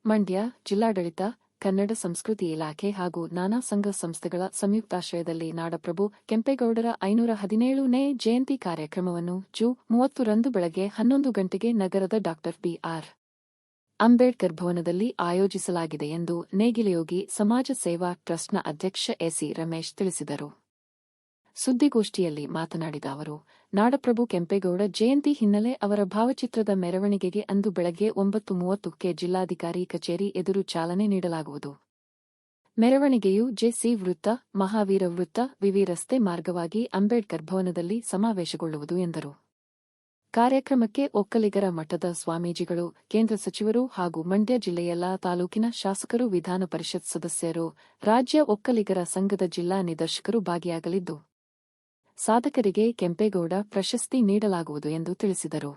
ಮಂಡ್ಯ ಜಿಲ್ಲಾಡಳಿತ, ಕನ್ನಡ ಸಂಸ್ಕೃತಿ ಇಲಾಖೆ ಹಾಗೂ ನಾನಾ ಸಂಘ ಸಂಸ್ಥೆಗಳ ಸಂಯುಕ್ತಾಶ್ರಯದಲ್ಲಿ ನಾಡಪ್ರಭು ಕೆಂಪೇಗೌಡರ 517ನೇ ಜಯಂತಿ ಕಾರ್ಯಕ್ರಮವನ್ನು ಜೂ 30ರಂದು ಬೆಳಗ್ಗೆ 11 ಗಂಟೆಗೆ ನಗರದ ಡಾ. ಬಿ.ಆರ್. ಅಂಬೇಡ್ಕರ್ ಭವನದಲ್ಲಿ ಆಯೋಜಿಸಲಾಗಿದೆ ಎಂದು ನೇಗಿಲಯೋಗಿ ಸಮಾಜ ಸೇವಾ ಟ್ರಸ್ಟ್ನ ಅಧ್ಯಕ್ಷ ಎಸಿ ರಮೇಶ್ ತಿಳಿಸಿದರು. ಸುದ್ದಿಗೋಷ್ಠಿಯಲ್ಲಿ ಮಾತನಾಡಿದ ಅವರು, ನಾಡಪ್ರಭು ಕೆಂಪೇಗೌಡ ಜಯಂತಿ ಹಿನ್ನೆಲೆ ಅವರ ಭಾವಚಿತ್ರದ ಮೆರವಣಿಗೆಗೆ ಅಂದು ಬೆಳಗ್ಗೆ 9:30ಕ್ಕೆ ಜಿಲ್ಲಾಧಿಕಾರಿ ಕಚೇರಿ ಎದುರು ಚಾಲನೆ ನೀಡಲಾಗುವುದು. ಮೆರವಣಿಗೆಯು ಜೆ.ಸಿ. ವೃತ್ತ, ಮಹಾವೀರ ವೃತ್ತ, ವಿವಿ ರಸ್ತೆ ಮಾರ್ಗವಾಗಿ ಅಂಬೇಡ್ಕರ್ ಭವನದಲ್ಲಿ ಸಮಾವೇಶಗೊಳ್ಳುವುದು ಎಂದರು. ಕಾರ್ಯಕ್ರಮಕ್ಕೆ ಒಕ್ಕಲಿಗರ ಮಠದ ಸ್ವಾಮೀಜಿಗಳು, ಕೇಂದ್ರ ಸಚಿವರು ಹಾಗೂ ಮಂಡ್ಯ ಜಿಲ್ಲೆಯೆಲ್ಲಾ ತಾಲೂಕಿನ ಶಾಸಕರು, ವಿಧಾನ ಪರಿಷತ್ ಸದಸ್ಯರು, ರಾಜ್ಯ ಒಕ್ಕಲಿಗರ ಸಂಘದ ಜಿಲ್ಲಾ ನಿರ್ದೇಶಕರು ಭಾಗಿಯಾಗಲಿದ್ದು, ಸಾಧಕರಿಗೆ ಕೆಂಪೇಗೌಡ ಪ್ರಶಸ್ತಿ ನೀಡಲಾಗುವುದು ಎಂದು ತಿಳಿಸಿದರು.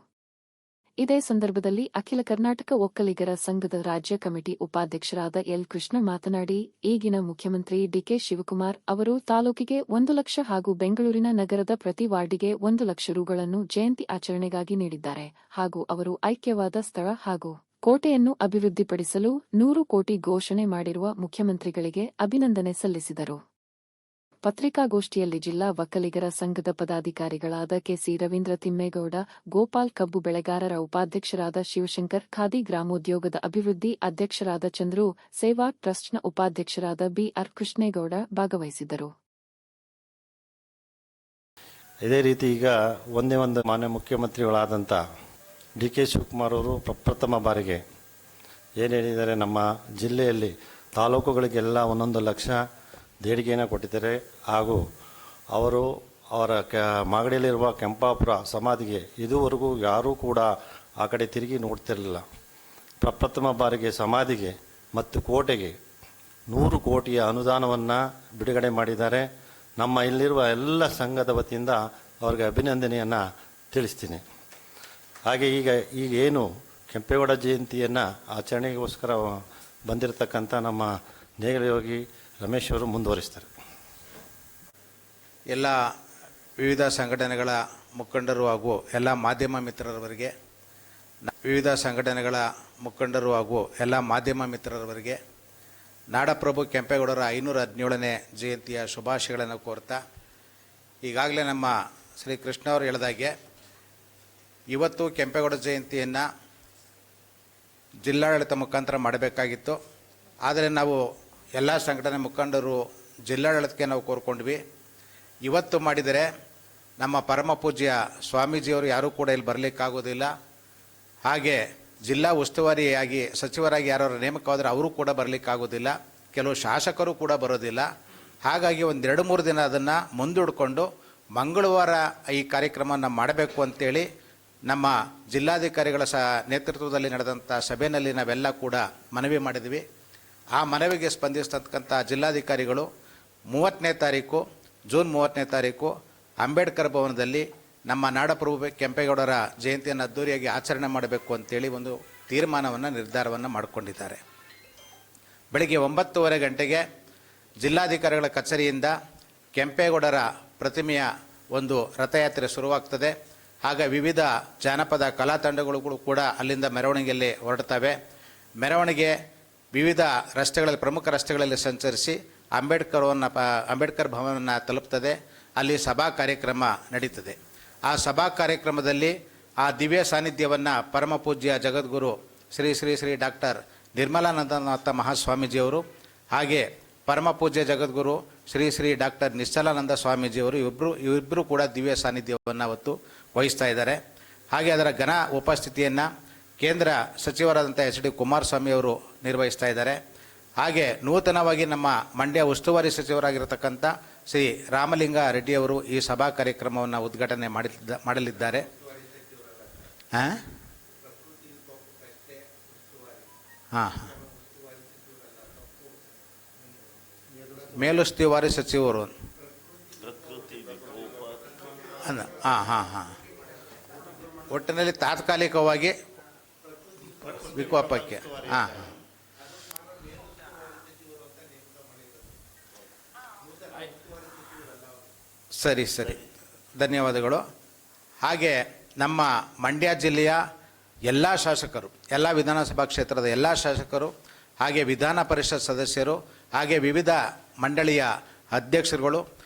ಇದೇ ಸಂದರ್ಭದಲ್ಲಿ ಅಖಿಲ ಕರ್ನಾಟಕ ಒಕ್ಕಲಿಗರ ಸಂಘದ ರಾಜ್ಯ ಕಮಿಟಿ ಉಪಾಧ್ಯಕ್ಷರಾದ ಎಲ್. ಕೃಷ್ಣ ಮಾತನಾಡಿ, ಈಗಿನ ಮುಖ್ಯಮಂತ್ರಿ ಡಿ.ಕೆ. ಶಿವಕುಮಾರ್ ಅವರು ತಾಲೂಕಿಗೆ 1 ಲಕ್ಷ ಹಾಗೂ ಬೆಂಗಳೂರಿನ ನಗರದ ಪ್ರತಿ ವಾರ್ಡಿಗೆ 1 ಲಕ್ಷ ರುಗಳನ್ನು ಜಯಂತಿ ಆಚರಣೆಗಾಗಿ ನೀಡಿದ್ದಾರೆ ಹಾಗೂ ಅವರು ಐಕ್ಯವಾದ ಸ್ಥಳ ಹಾಗೂ ಕೋಟೆಯನ್ನು ಅಭಿವೃದ್ಧಿಪಡಿಸಲು 100 ಕೋಟಿ ಘೋಷಣೆ ಮಾಡಿರುವ ಮುಖ್ಯಮಂತ್ರಿಗಳಿಗೆ ಅಭಿನಂದನೆ ಸಲ್ಲಿಸಿದರು. ಪತ್ರಿಕಾಗೋಷ್ಠಿಯಲ್ಲಿ ಜಿಲ್ಲಾ ಒಕ್ಕಲಿಗರ ಸಂಘದ ಪದಾಧಿಕಾರಿಗಳಾದ ಕೆ.ಸಿ. ರವೀಂದ್ರ ತಿಮ್ಮೇಗೌಡ, ಗೋಪಾಲ್, ಕಬ್ಬು ಬೆಳೆಗಾರರ ಉಪಾಧ್ಯಕ್ಷರಾದ ಶಿವಶಂಕರ್, ಖಾದಿ ಗ್ರಾಮೋದ್ಯೋಗದ ಅಭಿವೃದ್ಧಿ ಅಧ್ಯಕ್ಷರಾದ ಚಂದ್ರು, ಸೇವಾ ಟ್ರಸ್ಟ್ನ ಉಪಾಧ್ಯಕ್ಷರಾದ ಬಿ.ಆರ್. ಕೃಷ್ಣೇಗೌಡ ಭಾಗವಹಿಸಿದ್ದರು. ಇದೇ ರೀತಿ ಈಗ ಒಂದೇ ಒಂದು ಮಾನ್ಯ ಮುಖ್ಯಮಂತ್ರಿಗಳಾದಂಥ ಡಿ.ಕೆ. ಶಿವಕುಮಾರ್ ಅವರು ಪ್ರಪ್ರಥಮ ಬಾರಿಗೆ ಏನು ಹೇಳಿದ್ದಾರೆ, ನಮ್ಮ ಜಿಲ್ಲೆಯಲ್ಲಿ ತಾಲೂಕುಗಳಿಗೆಲ್ಲ 1 ಲಕ್ಷ ದೇಣಿಗೆಯನ್ನು ಕೊಟ್ಟಿದ್ದಾರೆ ಹಾಗೂ ಅವರ ಮಾಗಡಿಯಲ್ಲಿರುವ ಕೆಂಪಾಪುರ ಸಮಾಧಿಗೆ ಇದುವರೆಗೂ ಯಾರೂ ಕೂಡ ಆ ಕಡೆ ತಿರುಗಿ ನೋಡ್ತಿರಲಿಲ್ಲ. ಪ್ರಪ್ರಥಮ ಬಾರಿಗೆ ಸಮಾಧಿಗೆ ಮತ್ತು ಕೋಟೆಗೆ 100 ಕೋಟಿಯ ಅನುದಾನವನ್ನು ಬಿಡುಗಡೆ ಮಾಡಿದ್ದಾರೆ. ನಮ್ಮ ಇಲ್ಲಿರುವ ಎಲ್ಲ ಸಂಘದ ವತಿಯಿಂದ ಅವರಿಗೆ ಅಭಿನಂದನೆಯನ್ನು ತಿಳಿಸ್ತೀನಿ. ಹಾಗೆ ಈಗ ಏನು ಕೆಂಪೇಗೌಡ ಜಯಂತಿಯನ್ನು ಆಚರಣೆಗೋಸ್ಕರ ಬಂದಿರತಕ್ಕಂಥ ನಮ್ಮ ನೇಗಿಲಯೋಗಿ ರಮೇಶ್ ಅವರು ಮುಂದುವರಿಸ್ತಾರೆ. ಎಲ್ಲ ವಿವಿಧ ಸಂಘಟನೆಗಳ ಮುಖಂಡರು ಹಾಗೂ ಎಲ್ಲ ಮಾಧ್ಯಮ ಮಿತ್ರರವರಿಗೆ ನಾಡಪ್ರಭು ಕೆಂಪೇಗೌಡರ 517ನೇ ಜಯಂತಿಯ ಶುಭಾಶಯಗಳನ್ನು ಕೋರ್ತಾ, ಈಗಾಗಲೇ ನಮ್ಮ ಶ್ರೀ ಕೃಷ್ಣ ಅವರು ಹೇಳಿದಾಗೆ ಇವತ್ತು ಕೆಂಪೇಗೌಡ ಜಯಂತಿಯನ್ನು ಜಿಲ್ಲಾಡಳಿತ ಮುಖಾಂತರ ಮಾಡಬೇಕಾಗಿತ್ತು. ಆದರೆ ನಾವು ಎಲ್ಲ ಸಂಘಟನೆ ಮುಖಂಡರು ಜಿಲ್ಲಾಡಳಿತಕ್ಕೆ ನಾವು ಕೋರ್ಕೊಂಡ್ವಿ. ಇವತ್ತು ಮಾಡಿದರೆ ನಮ್ಮ ಪರಮ ಪೂಜ್ಯ ಸ್ವಾಮೀಜಿಯವರು ಯಾರೂ ಕೂಡ ಇಲ್ಲಿ ಬರಲಿಕ್ಕಾಗೋದಿಲ್ಲ. ಹಾಗೆ ಜಿಲ್ಲಾ ಉಸ್ತುವಾರಿಯಾಗಿ ಸಚಿವರಾಗಿ ಯಾರು ನೇಮಕವಾದರೆ ಅವರು ಕೂಡ ಬರಲಿಕ್ಕಾಗೋದಿಲ್ಲ. ಕೆಲವು ಶಾಸಕರು ಕೂಡ ಬರೋದಿಲ್ಲ. ಹಾಗಾಗಿ ಒಂದು 2-3 ದಿನ ಅದನ್ನು ಮುಂದೂಡಿಕೊಂಡು ಮಂಗಳವಾರ ಈ ಕಾರ್ಯಕ್ರಮವನ್ನು ಮಾಡಬೇಕು ಅಂತೇಳಿ ನಮ್ಮ ಜಿಲ್ಲಾಧಿಕಾರಿಗಳ ನೇತೃತ್ವದಲ್ಲಿ ನಡೆದಂಥ ಸಭೆಯಲ್ಲಿ ನಾವೆಲ್ಲ ಕೂಡ ಮನವಿ ಮಾಡಿದ್ವಿ. ಆ ಮನವಿಗೆ ಸ್ಪಂದಿಸ್ತಕ್ಕಂಥ ಜಿಲ್ಲಾಧಿಕಾರಿಗಳು 30ನೇ ತಾರೀಕು ಜೂನ್ 30ನೇ ತಾರೀಕು ಅಂಬೇಡ್ಕರ್ ಭವನದಲ್ಲಿ ನಮ್ಮ ನಾಡಪ್ರಭು ಕೆಂಪೇಗೌಡರ ಜಯಂತಿಯನ್ನು ಅದ್ದೂರಿಯಾಗಿ ಆಚರಣೆ ಮಾಡಬೇಕು ಅಂತೇಳಿ ಒಂದು ನಿರ್ಧಾರವನ್ನು ಮಾಡಿಕೊಂಡಿದ್ದಾರೆ. ಬೆಳಗ್ಗೆ 9:30 ಗಂಟೆಗೆ ಜಿಲ್ಲಾಧಿಕಾರಿಗಳ ಕಚೇರಿಯಿಂದ ಕೆಂಪೇಗೌಡರ ಪ್ರತಿಮೆಯ ಒಂದು ರಥಯಾತ್ರೆ ಶುರುವಾಗ್ತದೆ. ಆಗ ವಿವಿಧ ಜಾನಪದ ಕಲಾ ತಂಡಗಳು ಕೂಡ ಅಲ್ಲಿಂದ ಮೆರವಣಿಗೆಯಲ್ಲಿ ಹೊರಡ್ತವೆ. ಮೆರವಣಿಗೆ ವಿವಿಧ ರಸ್ತೆಗಳಲ್ಲಿ, ಪ್ರಮುಖ ರಸ್ತೆಗಳಲ್ಲಿ ಸಂಚರಿಸಿ ಅಂಬೇಡ್ಕರ್ ಭವನವನ್ನು ತಲುಪ್ತದೆ. ಅಲ್ಲಿ ಸಭಾ ಕಾರ್ಯಕ್ರಮ ನಡೀತದೆ. ಆ ಸಭಾ ಕಾರ್ಯಕ್ರಮದಲ್ಲಿ ಆ ದಿವ್ಯ ಸಾನ್ನಿಧ್ಯವನ್ನು ಪರಮ ಪೂಜ್ಯ ಜಗದ್ಗುರು ಶ್ರೀ ಶ್ರೀ ಶ್ರೀ ಡಾಕ್ಟರ್ ನಿರ್ಮಲಾನಂದನಾಥ ಮಹಾಸ್ವಾಮೀಜಿಯವರು ಹಾಗೆ ಪರಮ ಪೂಜ್ಯ ಜಗದ್ಗುರು ಶ್ರೀ ಶ್ರೀ ಡಾಕ್ಟರ್ ನಿಶ್ಚಲಾನಂದ ಸ್ವಾಮೀಜಿಯವರು ಇಬ್ಬರು ಕೂಡ ದಿವ್ಯ ಸಾನ್ನಿಧ್ಯವನ್ನು ಅವತ್ತು ವಹಿಸ್ತಾ ಇದ್ದಾರೆ. ಹಾಗೆ ಅದರ ಘನ ಉಪಸ್ಥಿತಿಯನ್ನು ಕೇಂದ್ರ ಸಚಿವರಾದಂಥ ಎಚ್.ಡಿ. ಕುಮಾರಸ್ವಾಮಿ ಅವರು ನಿರ್ವಹಿಸ್ತಾ ಇದ್ದಾರೆ. ಹಾಗೆ ನೂತನವಾಗಿ ನಮ್ಮ ಮಂಡ್ಯ ಉಸ್ತುವಾರಿ ಸಚಿವರಾಗಿರತಕ್ಕಂಥ ಶ್ರೀ ರಾಮಲಿಂಗ ರೆಡ್ಡಿಯವರು ಈ ಸಭಾ ಕಾರ್ಯಕ್ರಮವನ್ನು ಉದ್ಘಾಟನೆ ಮಾಡಲಿದ್ದಾರೆ. ಮೇಲುಸ್ತುವಾರಿ ಸಚಿವರು ಒಟ್ಟಿನಲ್ಲಿ ತಾತ್ಕಾಲಿಕವಾಗಿ ವಿಕೋಪಕ್ಕೆ ಸರಿ ಧನ್ಯವಾದಗಳು. ಹಾಗೆ ನಮ್ಮ ಮಂಡ್ಯ ಜಿಲ್ಲೆಯ ಎಲ್ಲ ಶಾಸಕರು, ಎಲ್ಲ ವಿಧಾನಸಭಾ ಕ್ಷೇತ್ರದ ಎಲ್ಲ ಶಾಸಕರು, ಹಾಗೆ ವಿಧಾನ ಪರಿಷತ್ ಸದಸ್ಯರು, ಹಾಗೆ ವಿವಿಧ ಮಂಡಳಿಯ ಅಧ್ಯಕ್ಷರುಗಳು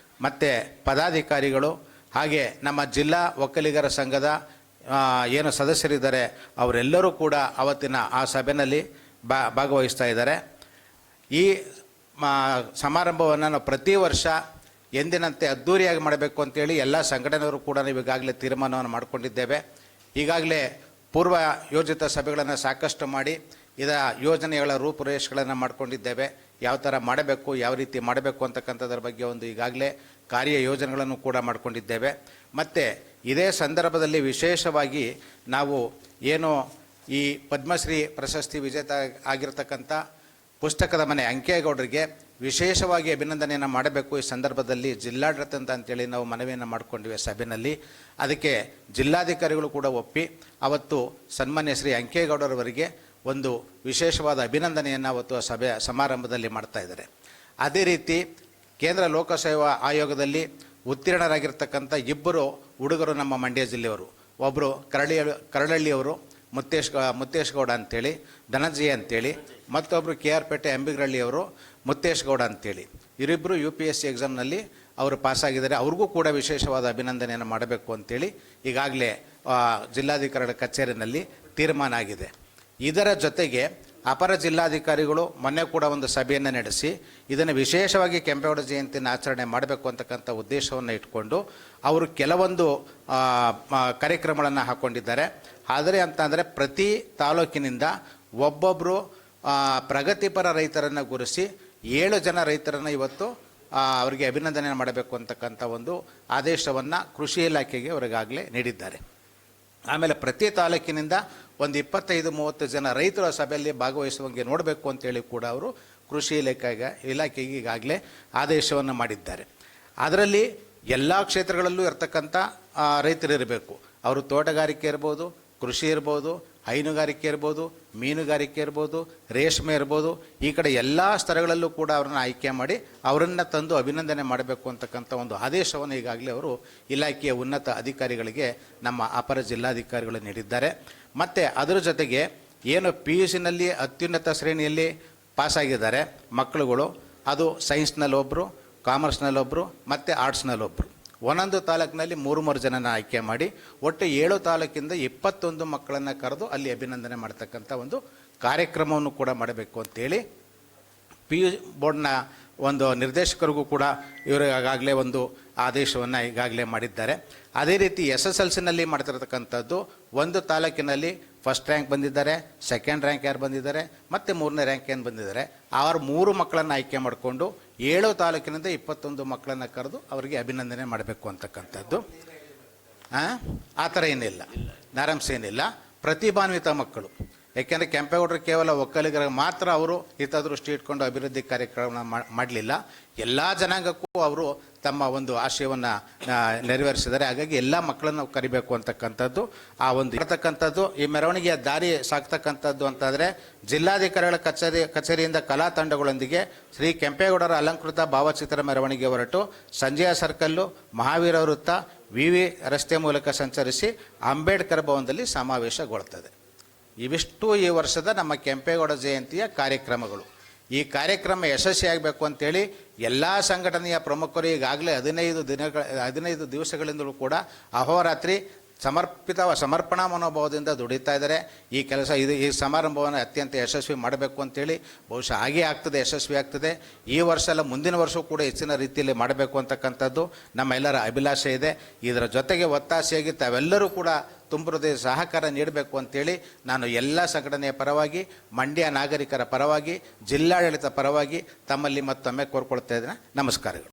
ಮತ್ತು ಪದಾಧಿಕಾರಿಗಳು, ಹಾಗೆ ನಮ್ಮ ಜಿಲ್ಲಾ ಒಕ್ಕಲಿಗರ ಸಂಘದ ಏನು ಸದಸ್ಯರಿದ್ದಾರೆ ಅವರೆಲ್ಲರೂ ಕೂಡ ಅವತ್ತಿನ ಆ ಸಭೆಯಲ್ಲಿ ಭಾಗವಹಿಸ್ತಾ ಇದ್ದಾರೆ. ಈ ಸಮಾರಂಭವನ್ನು ನಾವು ಪ್ರತಿ ವರ್ಷ ಎಂದಿನಂತೆ ಅದ್ಧೂರಿಯಾಗಿ ಮಾಡಬೇಕು ಅಂತೇಳಿ ಎಲ್ಲ ಸಂಘಟನೆಯವರು ಕೂಡ ನಾವು ಈಗಾಗಲೇ ತೀರ್ಮಾನವನ್ನು ಮಾಡಿಕೊಂಡಿದ್ದೇವೆ. ಈಗಾಗಲೇ ಪೂರ್ವ ಯೋಜಿತ ಸಭೆಗಳನ್ನು ಸಾಕಷ್ಟು ಮಾಡಿ ಇದರ ಯೋಜನೆಗಳ ರೂಪುರೇಷೆಗಳನ್ನು ಮಾಡಿಕೊಂಡಿದ್ದೇವೆ. ಯಾವ ಥರ ಮಾಡಬೇಕು, ಯಾವ ರೀತಿ ಮಾಡಬೇಕು ಅಂತಕ್ಕಂಥದ್ರ ಬಗ್ಗೆ ಒಂದು ಈಗಾಗಲೇ ಕಾರ್ಯ ಯೋಜನೆಗಳನ್ನು ಕೂಡ ಮಾಡಿಕೊಂಡಿದ್ದೇವೆ. ಮತ್ತು ಇದೇ ಸಂದರ್ಭದಲ್ಲಿ ವಿಶೇಷವಾಗಿ ನಾವು ಏನು ಈ ಪದ್ಮಶ್ರೀ ಪ್ರಶಸ್ತಿ ವಿಜೇತ ಆಗಿರತಕ್ಕಂಥ ಪುಸ್ತಕದ ಮನೆ ಅಂಕೇಗೌಡರಿಗೆ ವಿಶೇಷವಾಗಿ ಅಭಿನಂದನೆಯನ್ನು ಮಾಡಬೇಕು ಈ ಸಂದರ್ಭದಲ್ಲಿ ಜಿಲ್ಲಾಡಳಿತ ಅಂತೇಳಿ ನಾವು ಮನವಿಯನ್ನು ಮಾಡಿಕೊಂಡಿವೆ ಸಭೆಯಲ್ಲಿ. ಅದಕ್ಕೆ ಜಿಲ್ಲಾಧಿಕಾರಿಗಳು ಕೂಡ ಒಪ್ಪಿ ಅವತ್ತು ಸನ್ಮಾನ್ಯ ಶ್ರೀ ಅಂಕೇಗೌಡರವರಿಗೆ ಒಂದು ವಿಶೇಷವಾದ ಅಭಿನಂದನೆಯನ್ನು ಅವತ್ತು ಸಮಾರಂಭದಲ್ಲಿ ಮಾಡ್ತಾ ಇದ್ದಾರೆ. ಅದೇ ರೀತಿ ಕೇಂದ್ರ ಲೋಕಸೇವಾ ಆಯೋಗದಲ್ಲಿ ಉತ್ತೀರ್ಣರಾಗಿರ್ತಕ್ಕಂಥ ಇಬ್ಬರು ಹುಡುಗರು ನಮ್ಮ ಮಂಡ್ಯ ಜಿಲ್ಲೆಯವರು, ಒಬ್ಬರು ಕರಳಳ್ಳಿಯವರು ಮುತ್ತೇಶ್ ಗೌಡ ಅಂತೇಳಿ, ಧನಂಜಯ ಅಂತೇಳಿ, ಮತ್ತೊಬ್ಬರು KR ಪೇಟೆ ಅಂಬಿಗರಳ್ಳಿಯವರು ಮುತ್ತೇಶ್ ಗೌಡ ಅಂತೇಳಿ. ಇವರಿಬ್ಬರು UPSC ಎಕ್ಸಾಮ್ನಲ್ಲಿ ಅವರು ಪಾಸಾಗಿದ್ದಾರೆ. ಅವ್ರಿಗೂ ಕೂಡ ವಿಶೇಷವಾದ ಅಭಿನಂದನೆಯನ್ನು ಮಾಡಬೇಕು ಅಂತೇಳಿ ಈಗಾಗಲೇ ಜಿಲ್ಲಾಧಿಕಾರಿಗಳ ಕಚೇರಿಯಲ್ಲಿ ತೀರ್ಮಾನ ಆಗಿದೆ. ಇದರ ಜೊತೆಗೆ ಅಪರ ಜಿಲ್ಲಾಧಿಕಾರಿಗಳು ಮೊನ್ನೆ ಕೂಡ ಒಂದು ಸಭೆಯನ್ನು ನಡೆಸಿ ಇದನ್ನು ವಿಶೇಷವಾಗಿ ಕೆಂಪೇಗೌಡ ಜಯಂತಿಯನ್ನು ಆಚರಣೆ ಮಾಡಬೇಕು ಅಂತಕ್ಕಂಥ ಉದ್ದೇಶವನ್ನು ಇಟ್ಕೊಂಡು ಅವರು ಕೆಲವೊಂದು ಕಾರ್ಯಕ್ರಮಗಳನ್ನು ಹಾಕ್ಕೊಂಡಿದ್ದಾರೆ. ಆದರೆ ಅಂತಂದರೆ ಪ್ರತಿ ತಾಲೂಕಿನಿಂದ ಒಬ್ಬೊಬ್ಬರು ಪ್ರಗತಿಪರ ರೈತರನ್ನು ಗುರುಸಿ 7 ಜನ ರೈತರನ್ನು ಇವತ್ತು ಅವರಿಗೆ ಅಭಿನಂದನೆ ಮಾಡಬೇಕು ಅಂತಕ್ಕಂಥ ಒಂದು ಆದೇಶವನ್ನು ಕೃಷಿ ಇಲಾಖೆಗೆ ಅವರಿಗಾಗಲೇ ನೀಡಿದ್ದಾರೆ. ಆಮೇಲೆ ಪ್ರತಿ ತಾಲೂಕಿನಿಂದ ಒಂದು 25-30 ಜನ ರೈತರ ಸಭೆಯಲ್ಲಿ ಭಾಗವಹಿಸುವಂಗೆ ನೋಡಬೇಕು ಅಂತೇಳಿ ಕೂಡ ಅವರು ಕೃಷಿ ಇಲಾಖೆಗೆ ಈಗಾಗಲೇ ಆದೇಶವನ್ನು ಮಾಡಿದ್ದಾರೆ. ಅದರಲ್ಲಿ ಎಲ್ಲ ಕ್ಷೇತ್ರಗಳಲ್ಲೂ ಇರ್ತಕ್ಕಂಥ ರೈತರಿರಬೇಕು. ಅವರು ತೋಟಗಾರಿಕೆ ಇರ್ಬೋದು, ಕೃಷಿ ಇರ್ಬೋದು, ಹೈನುಗಾರಿಕೆ ಇರ್ಬೋದು, ಮೀನುಗಾರಿಕೆ ಇರ್ಬೋದು, ರೇಷ್ಮೆ ಇರ್ಬೋದು, ಈ ಕಡೆ ಎಲ್ಲ ಸ್ತರಗಳಲ್ಲೂ ಕೂಡ ಅವರನ್ನು ಆಯ್ಕೆ ಮಾಡಿ ಅವರನ್ನು ತಂದು ಅಭಿನಂದನೆ ಮಾಡಬೇಕು ಅಂತಕ್ಕಂಥ ಒಂದು ಆದೇಶವನ್ನು ಈಗಾಗಲೇ ಅವರು ಇಲಾಖೆಯ ಉನ್ನತ ಅಧಿಕಾರಿಗಳಿಗೆ ನಮ್ಮ ಅಪರ ಜಿಲ್ಲಾಧಿಕಾರಿಗಳು ನೀಡಿದ್ದಾರೆ. ಮತ್ತು ಅದರ ಜೊತೆಗೆ ಏನು PUCನಲ್ಲಿ ಅತ್ಯುನ್ನತ ಶ್ರೇಣಿಯಲ್ಲಿ ಪಾಸಾಗಿದ್ದಾರೆ ಮಕ್ಕಳುಗಳು, ಅದು ಸೈನ್ಸ್ನಲ್ಲಿ ಒಬ್ಬರು, ಕಾಮರ್ಸ್ನಲ್ಲೊಬ್ಬರು ಮತ್ತು ಆರ್ಟ್ಸ್ನಲ್ಲೊಬ್ಬರು, ಒಂದೊಂದು ತಾಲೂಕಿನಲ್ಲಿ 3 ಜನನ ಆಯ್ಕೆ ಮಾಡಿ ಒಟ್ಟು 7 ತಾಲೂಕಿಂದ 21 ಮಕ್ಕಳನ್ನು ಕರೆದು ಅಲ್ಲಿ ಅಭಿನಂದನೆ ಮಾಡ್ತಕ್ಕಂಥ ಒಂದು ಕಾರ್ಯಕ್ರಮವನ್ನು ಕೂಡ ಮಾಡಬೇಕು ಅಂತೇಳಿ PU ಬೋರ್ಡ್ನ ಒಂದು ನಿರ್ದೇಶಕರಿಗೂ ಕೂಡ ಇವರು ಈಗಾಗಲೇ ಒಂದು ಆದೇಶವನ್ನು ಈಗಾಗಲೇ ಮಾಡಿದ್ದಾರೆ. ಅದೇ ರೀತಿ SSLCನಲ್ಲಿ ಮಾಡ್ತಿರ್ತಕ್ಕಂಥದ್ದು ಒಂದು ತಾಲೂಕಿನಲ್ಲಿ ಫಸ್ಟ್ ರ್ಯಾಂಕ್ ಬಂದಿದ್ದಾರೆ, ಸೆಕೆಂಡ್ ರ್ಯಾಂಕ್ ಯಾರು ಬಂದಿದ್ದಾರೆ ಮತ್ತು 3ನೇ ರ್ಯಾಂಕ್ ಏನು ಬಂದಿದ್ದಾರೆ, ಅವರು 3 ಮಕ್ಕಳನ್ನು ಆಯ್ಕೆ ಮಾಡಿಕೊಂಡು 7 ತಾಲೂಕಿನಿಂದ 21 ಮಕ್ಕಳನ್ನು ಕರೆದು ಅವರಿಗೆ ಅಭಿನಂದನೆ ಮಾಡಬೇಕು ಅಂತಕ್ಕಂಥದ್ದು. ಆ ಥರ ಏನಿಲ್ಲ, ನಾರಾಂಶ ಏನಿಲ್ಲ, ಪ್ರತಿಭಾನ್ವಿತ ಮಕ್ಕಳು. ಯಾಕೆಂದರೆ ಕೆಂಪೇಗೌಡರು ಕೇವಲ ಒಕ್ಕಲಿಗರ ಮಾತ್ರ ಅವರು ಹಿತದೃಷ್ಟಿ ಇಟ್ಕೊಂಡು ಅಭಿವೃದ್ಧಿ ಕಾರ್ಯಕ್ರಮ ಮಾಡಲಿಲ್ಲ, ಎಲ್ಲ ಜನಾಂಗಕ್ಕೂ ಅವರು ತಮ್ಮ ಒಂದು ಆಶಯವನ್ನು ನೆರವೇರಿಸಿದ್ದಾರೆ. ಹಾಗಾಗಿ ಎಲ್ಲ ಮಕ್ಕಳನ್ನು ಕರಿಬೇಕು ಅಂತಕ್ಕಂಥದ್ದು ಆ ಒಂದು ಇರತಕ್ಕಂಥದ್ದು. ಈ ಮೆರವಣಿಗೆಯ ದಾರಿ ಸಾಕ್ತಕ್ಕಂಥದ್ದು ಅಂತಾದರೆ ಜಿಲ್ಲಾಧಿಕಾರಿಗಳ ಕಚೇರಿಯಿಂದ ಕಲಾ ತಂಡಗಳೊಂದಿಗೆ ಶ್ರೀ ಕೆಂಪೇಗೌಡರ ಅಲಂಕೃತ ಭಾವಚಿತ್ರ ಮೆರವಣಿಗೆ ಹೊರಟು ಸಂಜಯ ಸರ್ಕಲ್ಲು, ಮಹಾವೀರ ವೃತ್ತ, VV ರಸ್ತೆ ಮೂಲಕ ಸಂಚರಿಸಿ ಅಂಬೇಡ್ಕರ್ ಭವನದಲ್ಲಿ ಸಮಾವೇಶಗೊಳ್ಳುತ್ತದೆ. ಇವಿಷ್ಟು ಈ ವರ್ಷದ ನಮ್ಮ ಕೆಂಪೇಗೌಡ ಜಯಂತಿಯ ಕಾರ್ಯಕ್ರಮಗಳು. ಈ ಕಾರ್ಯಕ್ರಮ ಯಶಸ್ವಿಯಾಗಬೇಕು ಅಂತೇಳಿ ಎಲ್ಲ ಸಂಘಟನೆಯ ಪ್ರಮುಖರು ಈಗಾಗಲೇ 15 ದಿವಸಗಳಿಂದಲೂ ಕೂಡ ಅಹೋರಾತ್ರಿ ಸಮರ್ಪಣಾ ಮನೋಭಾವದಿಂದ ದುಡಿತಾ ಇದ್ದಾರೆ. ಈ ಕೆಲಸ ಈ ಸಮಾರಂಭವನ್ನು ಅತ್ಯಂತ ಯಶಸ್ವಿ ಮಾಡಬೇಕು ಅಂತೇಳಿ ಬಹುಶಃ ಹಾಗೇ ಆಗ್ತದೆ, ಯಶಸ್ವಿ ಆಗ್ತದೆ. ಈ ವರ್ಷ ಅಲ್ಲ ಮುಂದಿನ ವರ್ಷವೂ ಕೂಡ ಹೆಚ್ಚಿನ ರೀತಿಯಲ್ಲಿ ಮಾಡಬೇಕು ಅಂತಕ್ಕಂಥದ್ದು ನಮ್ಮೆಲ್ಲರ ಅಭಿಲಾಷೆ ಇದೆ. ಇದರ ಜೊತೆಗೆ ಒತ್ತಾಸೆಯಾಗಿ ತಾವೆಲ್ಲರೂ ಕೂಡ ತುಂಬುವುದೇ ಸಹಕಾರ ನೀಡಬೇಕು ಅಂತೇಳಿ ನಾನು ಎಲ್ಲ ಸಂಘಟನೆಯ ಪರವಾಗಿ, ಮಂಡ್ಯ ನಾಗರಿಕರ ಪರವಾಗಿ, ಜಿಲ್ಲಾಡಳಿತ ಪರವಾಗಿ ತಮ್ಮಲ್ಲಿ ಮತ್ತೊಮ್ಮೆ ಕೋರ್ಕೊಳ್ತಾ ಇದ್ದೇನೆ. ನಮಸ್ಕಾರಗಳು.